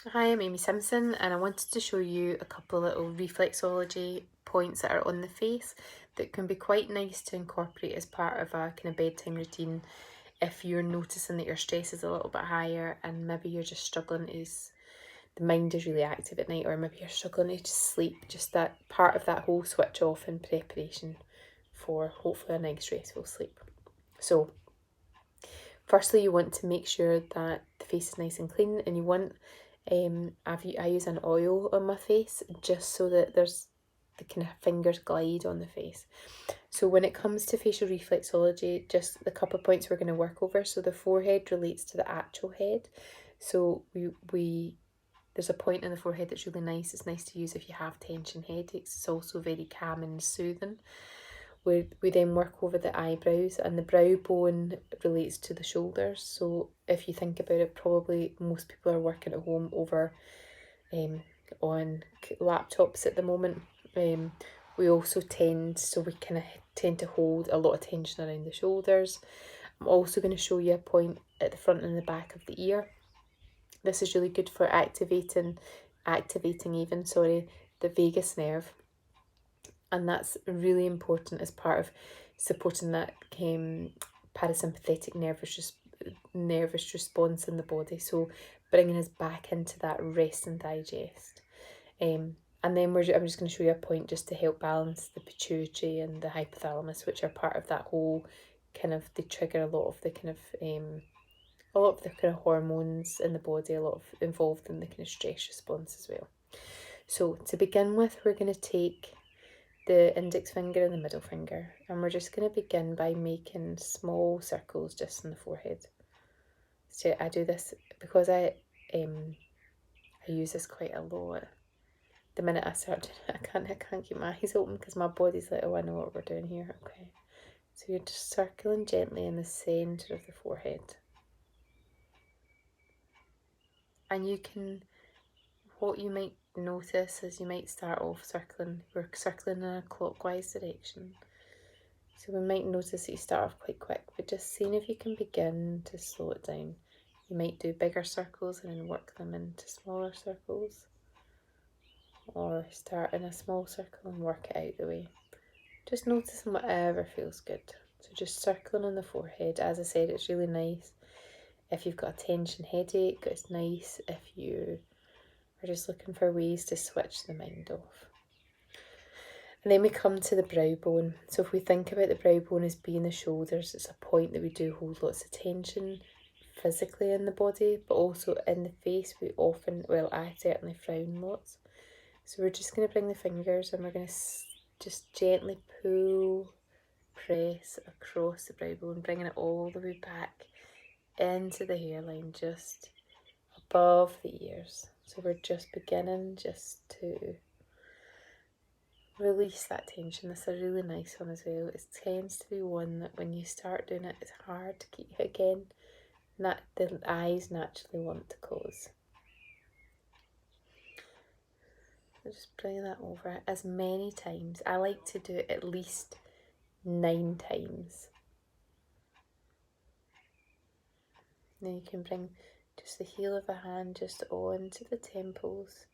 Hi, I'm Amy Simpson, and I wanted to show you a couple of little reflexology points that are on the face that can be quite nice to incorporate as part of a kind of bedtime routine if you're noticing that your stress is a little bit higher and maybe you're just struggling to, the mind is really active at night, or maybe you're struggling to just sleep, just that part of that whole switch off in preparation for hopefully a nice restful sleep. So firstly, you want to make sure that the face is nice and clean, and you want I use an oil on my face just so that there's the kind of fingers glide on the face. So when it comes to facial reflexology, just the couple of points we're going to work over. So the forehead relates to the actual head. So we there's a point in the forehead that's really nice. It's nice to use if you have tension headaches. It's also very calming and soothing. We then work over the eyebrows, and the brow bone relates to the shoulders. So if you think about it, probably most people are working at home over on laptops at the moment. We also we kind of tend to hold a lot of tension around the shoulders. I'm also going to show you a point at the front and the back of the ear. This is really good for activating the vagus nerve, and that's really important as part of supporting that parasympathetic nervous response in the body. So bringing us back into that rest and digest. And then I'm just going to show you a point just to help balance the pituitary and the hypothalamus, which are part of that whole they trigger a lot of the hormones in the body, a lot of involved in the kind of stress response as well. So to begin with, we're going to take the index finger and the middle finger, and we're just going to begin by making small circles just in the forehead. So I do this because I use this quite a lot. The minute I start doing it, I can't keep my eyes open because my body's like, oh, I know what we're doing here. Okay, so you're just circling gently in the centre of the forehead, and what you might notice is you might start off we're circling in a clockwise direction. So we might notice that you start off quite quick, but just seeing if you can begin to slow it down. You might do bigger circles and then work them into smaller circles, or start in a small circle and work it out the way. Just noticing whatever feels good. So just circling on the forehead. As I said, it's really nice if you've got a tension headache. It's nice if you are just looking for ways to switch the mind off. And then we come to the brow bone. So if we think about the brow bone as being the shoulders, it's a point that we do hold lots of tension physically in the body, but also in the face I certainly frown lots. So we're just going to bring the fingers and we're going to just gently press across the brow bone, bringing it all the way back into the hairline, just above the ears. So we're just beginning just to release that tension. This is a really nice one as well. It tends to be one that when you start doing it, it's hard to keep it again. The eyes naturally want to close. So just bring that over as many times. I like to do it at least 9 times. Now you can bring just the heel of the hand just onto the temples.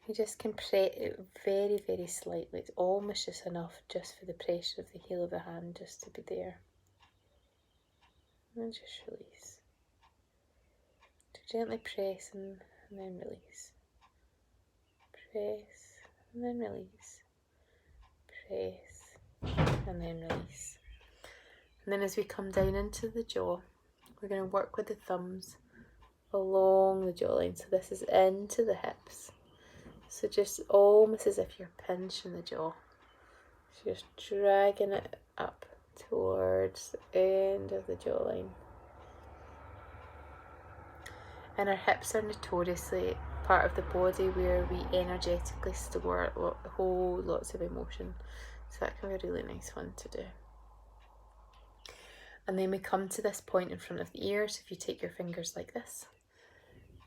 You just can press it very, very slightly. It's almost just enough just for the pressure of the heel of the hand just to be there. And just release. So gently press and then release. Press and then release. Press and then release. And then as we come down into the jaw, we're going to work with the thumbs along the jawline. So this is into the hips. So just almost as if you're pinching the jaw. So just dragging it up towards the end of the jawline. And our hips are notoriously part of the body where we energetically hold lots of emotion. So that can be a really nice one to do. And then we come to this point in front of the ear. So if you take your fingers like this,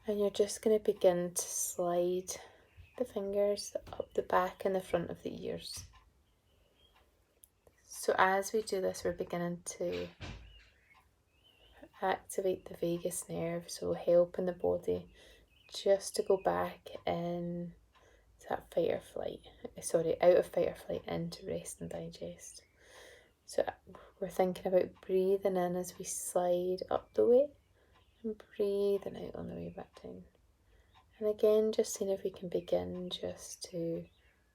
and you're just going to begin to slide the fingers up the back and the front of the ears. So as we do this, we're beginning to activate the vagus nerve, so helping the body just to go back in that fight or flight, sorry, out of fight or flight into rest and digest. So we're thinking about breathing in as we slide up the way and breathing out on the way back down. And again, just seeing if we can begin just to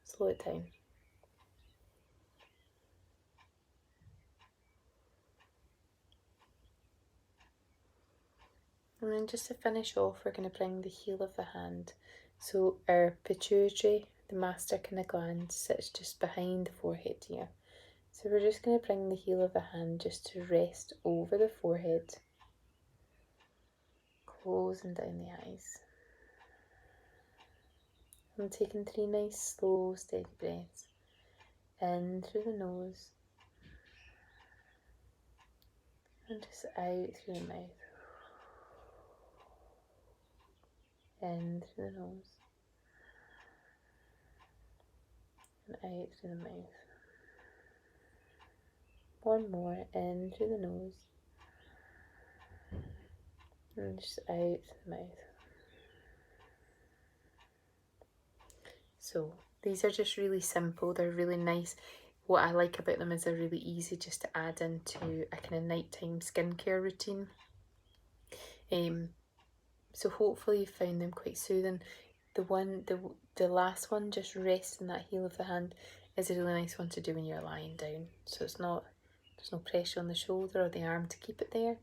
slow it down. And then just to finish off, we're going to bring the heel of the hand. So our pituitary, the master kind of gland, sits just behind the forehead here. So we're just going to bring the heel of the hand just to rest over the forehead, closing down the eyes. I'm taking 3 nice, slow, steady breaths. In through the nose and just out through the mouth. In through the nose and out through the mouth. One more, in through the nose and just out through the mouth. So these are just really simple, they're really nice. What I like about them is they're really easy just to add into a kind of nighttime skincare routine. So hopefully you found them quite soothing. The last one, just resting that heel of the hand, is a really nice one to do when you're lying down. So there's no pressure on the shoulder or the arm to keep it there,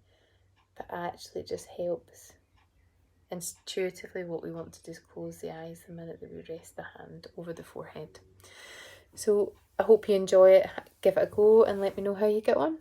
but actually it just helps. Intuitively, what we want to do is close the eyes the minute that we rest the hand over the forehead. So I hope you enjoy it. Give it a go and let me know how you get on.